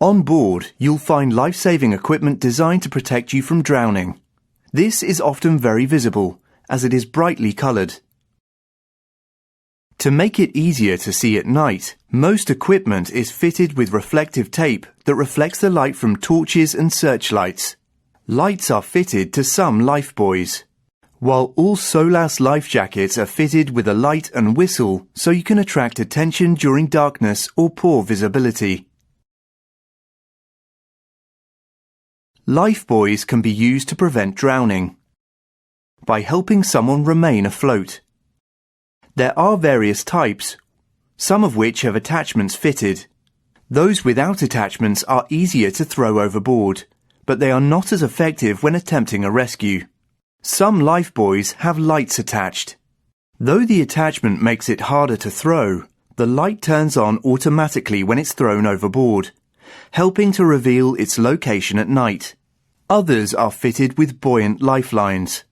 On board, you'll find life-saving equipment designed to protect you from drowning. This is often very visible, as it is brightly coloured. To make it easier to see at night, most equipment is fitted with reflective tape that reflects the light from torches and searchlights. Lights are fitted to some lifebuoys, while all SOLAS life jackets are fitted with a light and whistle so you can attract attention during darkness or poor visibility. Lifebuoys can be used to prevent drowning by helping someone remain afloat. There are various types, some of which have attachments fitted. Those without attachments are easier to throw overboard, but they are not as effective when attempting a rescue. Some lifebuoys have lights attached. Though the attachment makes it harder to throw, the light turns on automatically when it's thrown overboard, helping to reveal its location at night. Others are fitted with buoyant lifelines,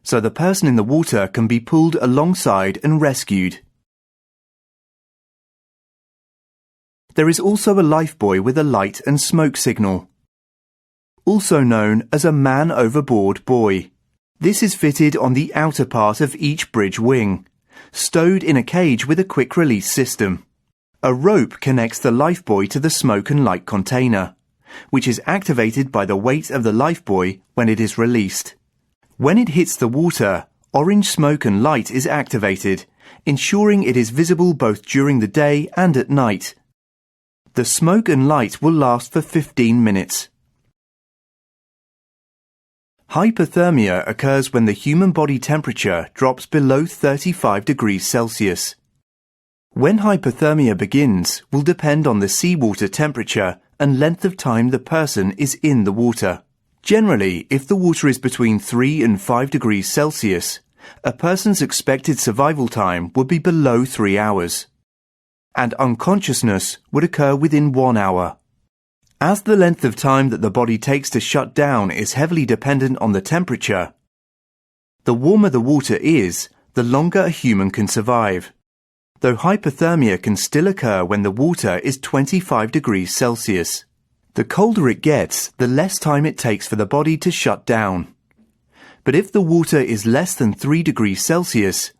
so the person in the water can be pulled alongside and rescued. There is also a lifebuoy with a light and smoke signal, also known as a man overboard buoy. This is fitted on the outer part of each bridge wing, stowed in a cage with a quick release system. A rope connects the lifebuoy to the smoke and light container, which is activated by the weight of the lifebuoy when it is released. When it hits the water, orange smoke and light is activated, ensuring it is visible both during the day and at night. The smoke and light will last for 15 minutes. Hypothermia occurs when the human body temperature drops below 35 degrees Celsius. When hypothermia begins will depend on the seawater temperature and length of time the person is in the water. Generally, if the water is between 3 and 5 degrees Celsius, a person's expected survival time would be below 3 hours, and unconsciousness would occur within 1 hour. As the length of time that the body takes to shut down is heavily dependent on the temperature, the warmer the water is, the longer a human can survive, though hypothermia can still occur when the water is 25 degrees Celsius. The colder it gets, the less time it takes for the body to shut down. But if the water is less than 3 degrees Celsius,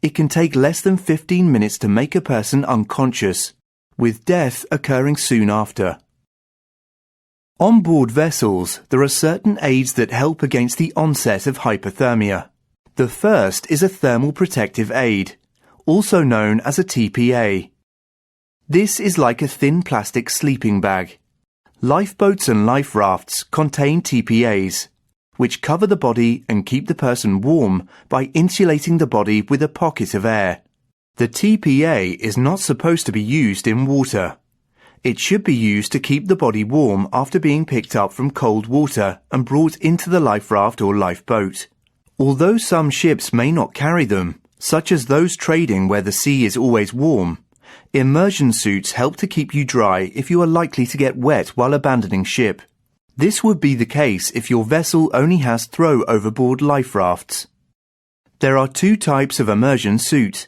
it can take less than 15 minutes to make a person unconscious, with death occurring soon after. On board vessels, there are certain aids that help against the onset of hypothermia. The first is a thermal protective aid, also known as a TPA. This is like a thin plastic sleeping bag. Lifeboats and life rafts contain TPAs, which cover the body and keep the person warm by insulating the body with a pocket of air. The TPA is not supposed to be used in water. It should be used to keep the body warm after being picked up from cold water and brought into the life raft or lifeboat. Although some ships may not carry them, such as those trading where the sea is always warm, immersion suits help to keep you dry if you are likely to get wet while abandoning ship. This would be the case if your vessel only has throw overboard life rafts. There are two types of immersion suit: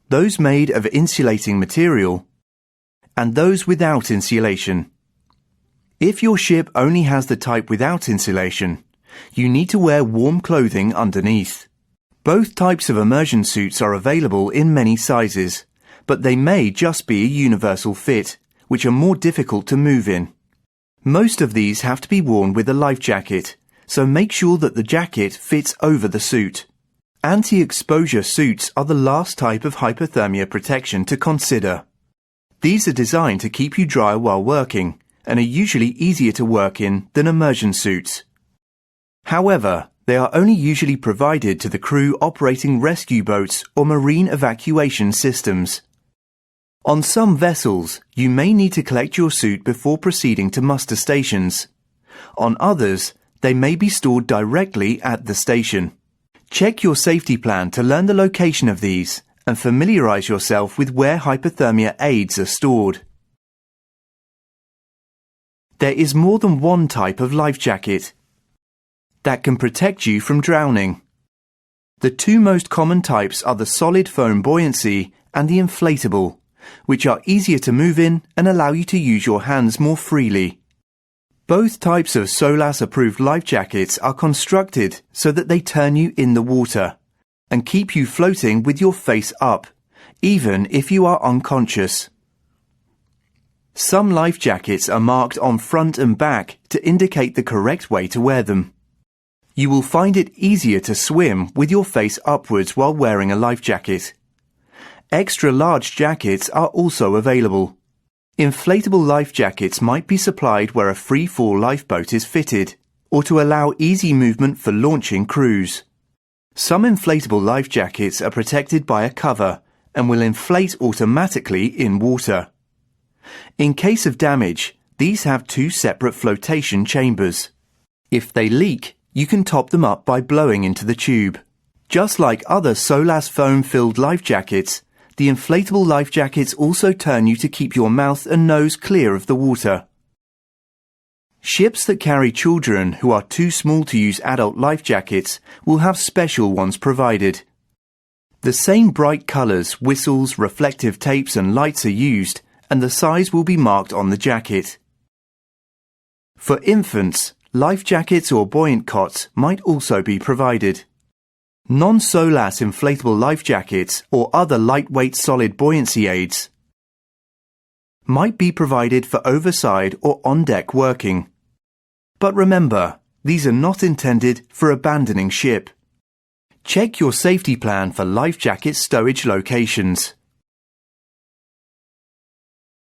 those made of insulating material and those without insulation. If your ship only has the type without insulation, you need to wear warm clothing underneath. Both types of immersion suits are available in many sizes, but they may just be a universal fit, which are more difficult to move in. Most of these have to be worn with a life jacket, so make sure that the jacket fits over the suit. Anti-exposure suits are the last type of hypothermia protection to consider. These are designed to keep you dry while working, and are usually easier to work in than immersion suits. However, they are only usually provided to the crew operating rescue boats or marine evacuation systems. On some vessels, you may need to collect your suit before proceeding to muster stations. On others, they may be stored directly at the station. Check your safety plan to learn the location of these and familiarize yourself with where hypothermia aids are stored. There is more than one type of life jacket that can protect you from drowning. The two most common types are the solid foam buoyancy and the inflatable, which are easier to move in and allow you to use your hands more freely. Both types of SOLAS-approved life jackets are constructed so that they turn you in the water and keep you floating with your face up, even if you are unconscious. Some life jackets are marked on front and back to indicate the correct way to wear them. You will find it easier to swim with your face upwards while wearing a life jacket. Extra large jackets are also available. Inflatable life jackets might be supplied where a free-fall lifeboat is fitted, or to allow easy movement for launching crews. Some inflatable life jackets are protected by a cover and will inflate automatically in water. In case of damage, these have 2 separate flotation chambers. If they leak, you can top them up by blowing into the tube. Just like other SOLAS foam-filled life jackets, the inflatable life jackets also turn you to keep your mouth and nose clear of the water. Ships that carry children who are too small to use adult life jackets will have special ones provided. The same bright colours, whistles, reflective tapes and lights are used, and the size will be marked on the jacket. For infants, life jackets or buoyant cots might also be provided. Non-SOLAS inflatable life jackets or other lightweight solid buoyancy aids might be provided for overside or on-deck working. But remember, these are not intended for abandoning ship. Check your safety plan for life jacket stowage locations.